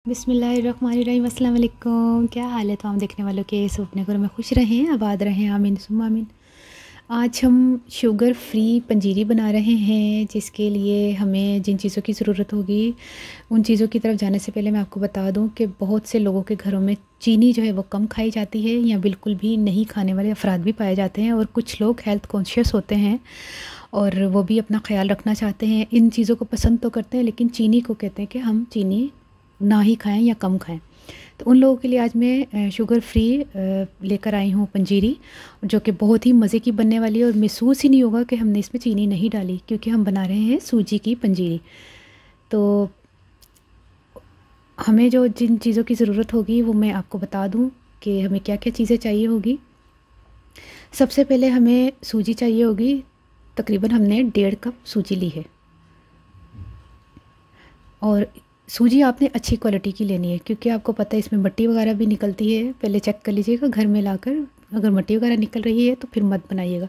बिस्मिल्लाहिर्रहमानिर्रहीम, अस्सलाम वालेकुम। क्या हाल है तमाम देखने वालों के? सब अपने घरों में खुश रहें, आबाद रहें, आमीन सुम्मा आमीन। आज हम शुगर फ्री पंजीरी बना रहे हैं, जिसके लिए हमें जिन चीज़ों की ज़रूरत होगी उन चीज़ों की तरफ जाने से पहले मैं आपको बता दूं कि बहुत से लोगों के घरों में चीनी जो है वो कम खाई जाती है या बिल्कुल भी नहीं खाने वाले अफराद भी पाए जाते हैं, और कुछ लोग हेल्थ कॉन्शियस होते हैं और वो भी अपना ख्याल रखना चाहते हैं। इन चीज़ों को पसंद तो करते हैं लेकिन चीनी को कहते हैं कि हम चीनी ना ही खाएं या कम खाएं। तो उन लोगों के लिए आज मैं शुगर फ्री लेकर आई हूँ पंजीरी, जो कि बहुत ही मज़े की बनने वाली है और महसूस ही नहीं होगा कि हमने इसमें चीनी नहीं डाली, क्योंकि हम बना रहे हैं सूजी की पंजीरी। तो हमें जो जिन चीज़ों की ज़रूरत होगी वो मैं आपको बता दूँ कि हमें क्या क्या चीज़ें चाहिए होगी। सबसे पहले हमें सूजी चाहिए होगी। तकरीबन हमने 1.5 कप सूजी ली है, और सूजी आपने अच्छी क्वालिटी की लेनी है, क्योंकि आपको पता है इसमें मट्टी वगैरह भी निकलती है। पहले चेक कर लीजिएगा घर में लाकर, अगर मट्टी वगैरह निकल रही है तो फिर मत बनाइएगा।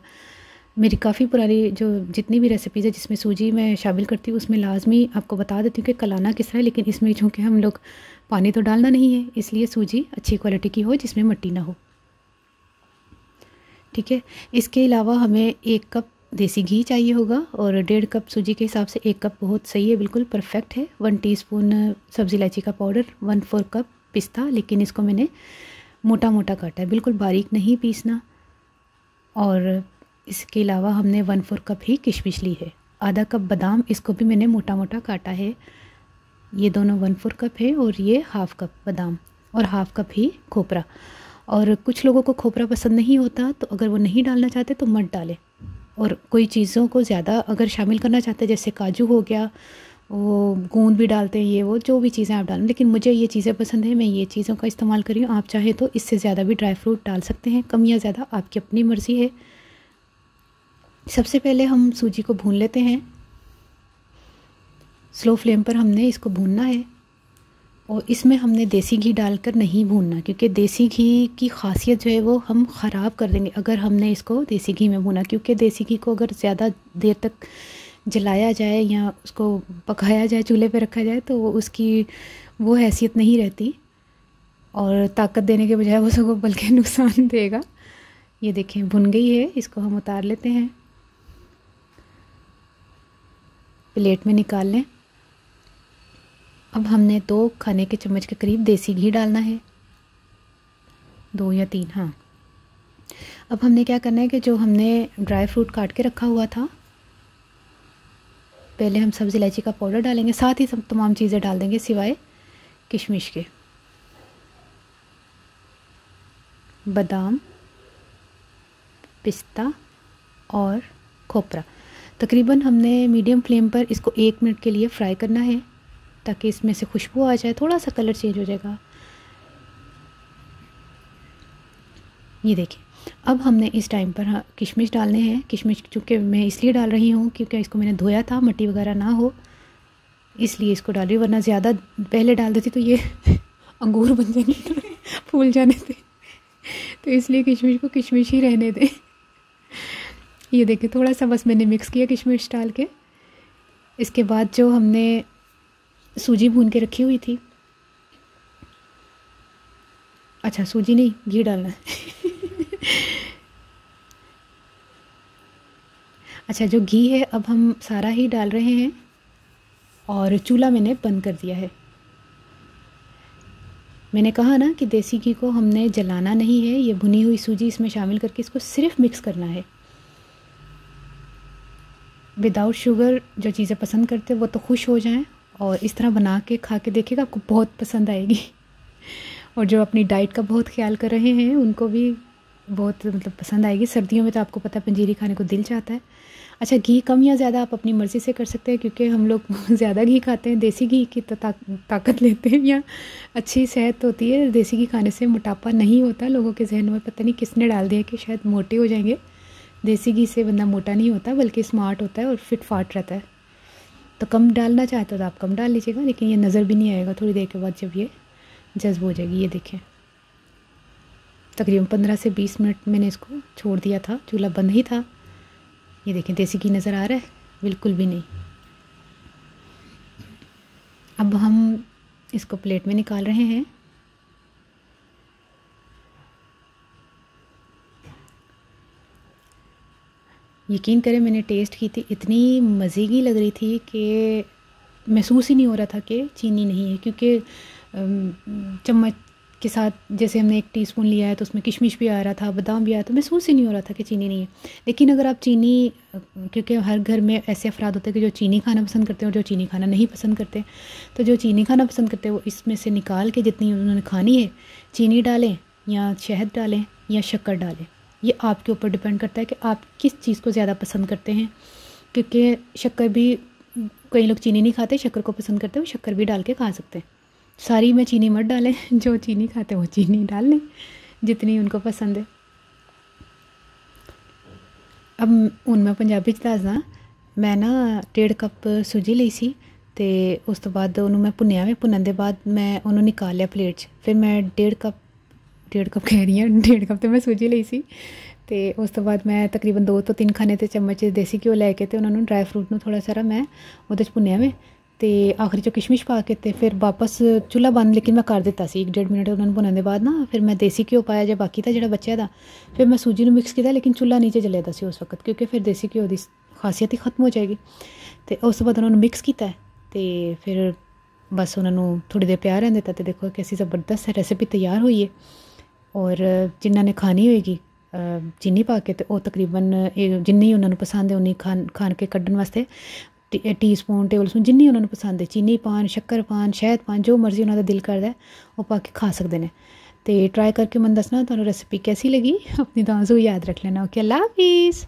मेरी काफ़ी पुरानी जो जितनी भी रेसिपीज़ है जिसमें सूजी मैं शामिल करती हूँ उसमें लाजमी आपको बता देती हूँ कि कलाना किस तरह है, लेकिन इसमें चूँकि हम लोग पानी तो डालना नहीं है, इसलिए सूजी अच्छी क्वालिटी की हो जिसमें मट्टी ना हो। ठीक है। इसके अलावा हमें 1 कप देसी घी चाहिए होगा, और 1.5 कप सूजी के हिसाब से 1 कप बहुत सही है, बिल्कुल परफेक्ट है। 1 टीस्पून सब्ज़ी इलायची का पाउडर, 1/4 कप पिस्ता, लेकिन इसको मैंने मोटा मोटा काटा है, बिल्कुल बारीक नहीं पीसना। और इसके अलावा हमने 1/4 कप ही किशमिश ली है। आधा कप बादाम, इसको भी मैंने मोटा मोटा काटा है। ये दोनों 1/4 कप है, और ये 1/2 कप बादाम, और 1/2 कप ही खोपरा। और कुछ लोगों को खोपरा पसंद नहीं होता, तो अगर वो नहीं डालना चाहते तो मत डालें। और कोई चीज़ों को ज़्यादा अगर शामिल करना चाहते हैं, जैसे काजू हो गया, वो गूंद भी डालते हैं, ये वो जो भी चीज़ें आप डालें, लेकिन मुझे ये चीज़ें पसंद है, मैं ये चीज़ों का इस्तेमाल कर रही हूँ। आप चाहे तो इससे ज़्यादा भी ड्राई फ्रूट डाल सकते हैं, कम या ज़्यादा आपकी अपनी मर्ज़ी है। सबसे पहले हम सूजी को भून लेते हैं। स्लो फ्लेम पर हमने इसको भूनना है, और इसमें हमने देसी घी डालकर नहीं भूनना, क्योंकि देसी घी की खासियत जो है वो हम ख़राब कर देंगे अगर हमने इसको देसी घी में भूना। क्योंकि देसी घी को अगर ज़्यादा देर तक जलाया जाए या उसको पकाया जाए, चूल्हे पे रखा जाए, तो उसकी वो हैसियत नहीं रहती, और ताकत देने के बजाय वो सबको बल्कि नुकसान देगा। ये देखें भुन गई है, इसको हम उतार लेते हैं, प्लेट में निकाल लें। अब हमने 2 खाने के चम्मच के करीब देसी घी डालना है, 2 या 3, हाँ। अब हमने क्या करना है कि जो हमने ड्राई फ्रूट काट के रखा हुआ था, पहले हम सब्ज़ी इलायची का पाउडर डालेंगे, साथ ही सब तमाम चीज़ें डाल देंगे सिवाय किशमिश के। बादाम, पिस्ता और खोपरा। तकरीबन हमने मीडियम फ्लेम पर इसको 1 मिनट के लिए फ्राई करना है, ताकि इसमें से खुशबू आ जाए, थोड़ा सा कलर चेंज हो जाएगा। ये देखिए, अब हमने इस टाइम पर किशमिश डालने हैं। किशमिश चूँकि मैं इसलिए डाल रही हूँ क्योंकि इसको मैंने धोया था, मट्टी वगैरह ना हो, इसलिए इसको डाल रही हूँ, वरना ज़्यादा पहले डाल देती तो ये अंगूर बन जाएंगे, फूल जाने थे, तो इसलिए किशमिश को किशमिश ही रहने दें। ये देखिए, थोड़ा सा बस मैंने मिक्स किया किशमिश डाल के। इसके बाद जो हमने सूजी भून के रखी हुई थी, अच्छा सूजी नहीं, घी डालना है। अच्छा, जो घी है अब हम सारा ही डाल रहे हैं, और चूल्हा मैंने बंद कर दिया है। मैंने कहा ना कि देसी घी को हमने जलाना नहीं है, ये भुनी हुई सूजी इसमें शामिल करके इसको सिर्फ मिक्स करना है। विदाउट शुगर जो चीज़ें पसंद करते हैं वो तो खुश हो जाएं, और इस तरह बना के खा के देखिएगा, आपको बहुत पसंद आएगी। और जो अपनी डाइट का बहुत ख्याल कर रहे हैं उनको भी बहुत पसंद आएगी। सर्दियों में तो आपको पता है पंजीरी खाने को दिल चाहता है। अच्छा, घी कम या ज़्यादा आप अपनी मर्ज़ी से कर सकते हैं, क्योंकि हम लोग ज़्यादा घी खाते हैं, देसी घी की तो ताकत लेते हैं, या अच्छी सेहत होती है। देसी घी खाने से मोटापा नहीं होता। लोगों के जहन में पता नहीं किसने डाल दिया कि शायद मोटे हो जाएंगे। देसी घी से बंदा मोटा नहीं होता, बल्कि स्मार्ट होता है और फिट फाट रहता है। तो कम डालना चाहते हो तो आप कम डाल लीजिएगा, लेकिन ये नज़र भी नहीं आएगा थोड़ी देर के बाद जब ये जज्ब हो जाएगी। ये देखें, तकरीबन 15 से 20 मिनट मैंने इसको छोड़ दिया था, चूल्हा बंद ही था। ये देखें, देसी घी नज़र आ रहा है? बिल्कुल भी नहीं। अब हम इसको प्लेट में निकाल रहे हैं। यकीन करें मैंने टेस्ट की थी, इतनी मज़े की लग रही थी कि महसूस ही नहीं हो रहा था कि चीनी नहीं है, क्योंकि चम्मच के साथ जैसे हमने 1 टीस्पून लिया है तो उसमें किशमिश भी आ रहा था, बादाम भी आया, तो महसूस ही नहीं हो रहा था कि चीनी नहीं है। लेकिन अगर आप चीनी, क्योंकि हर घर में ऐसे अफराद होते हैं कि जो चीनी खाना पसंद करते हैं और जो चीनी खाना नहीं पसंद करते, तो जो चीनी खाना पसंद करते हैं वो इसमें से निकाल के जितनी उन्होंने खानी है चीनी डालें या शहद डालें या शक्कर डालें। ये आपके ऊपर डिपेंड करता है कि आप किस चीज़ को ज़्यादा पसंद करते हैं, क्योंकि शक्कर भी, कई लोग चीनी नहीं खाते, शक्कर को पसंद करते हैं, वो शक्कर भी डाल के खा सकते हैं। सारी में चीनी मत डालें, जो चीनी खाते हैं वो चीनी डाल लें जितनी उनको पसंद है। अब हूँ मैं पंजाबी च दसदा, मैं ना 1.5 कप सूजी ली सी ते उस तो बाद उन्होंने मैं भुन्निया में, भुन्नन दे बाद मैं उन्होंने निकाल लिया प्लेट च। फिर मैं 1.5 कप कह रही हूँ, 1.5 कप तो मैं सूजी ली सी ते उस तो बाद मैं तकरीबन 2 तो 3 खाने ते चम्मच देसी घ्यो लैके ते उन्होंने ड्राई फ्रूट में थोड़ा सारा मैं वो भुन्निया में तो आखिरी चो किशमिश पा के ते फिर वापस चूल्हा बंद, लेकिन मैं कर दिता सी 1-1.5 मिनट उन्होंने भुनन के बाद ना। फिर मैं देसी घ्यो पाया जो बाकी था जो बचा था, फिर मैं सूजी में मिक्स किया, लेकिन चूल्हा नीचे जलिया था उस वक्त, क्योंकि फिर देसी घ्यो की खासियत ही खत्म हो जाएगी। तो उस बाद उन्होंने मिक्स किया तो फिर बस उन्होंने थोड़ी देर प्यार रहने दिता, तो देखो कैसी ज़बरदस्त रेसिपी तैयार हुई है। और जिन्होंने खानी होएगी चीनी पा के, तो वो तकरीबन जिन्नी उन्होंने पसंद है उन्नी खान के कड्ढन वास्ते टीस्पून टेबल स्पून जिन्नी उन्होंने पसंद है चीनी पान, शक्कर पान, शहद पान, जो मर्जी उन्होंने दिल करता है वो पा के खा सकते हैं। तो ट्राई करके मन दसना तुहानू रेसिपी कैसी लगी, अपनी दुआओं याद रख लेना। ओके, अल्लाह हाफिज़।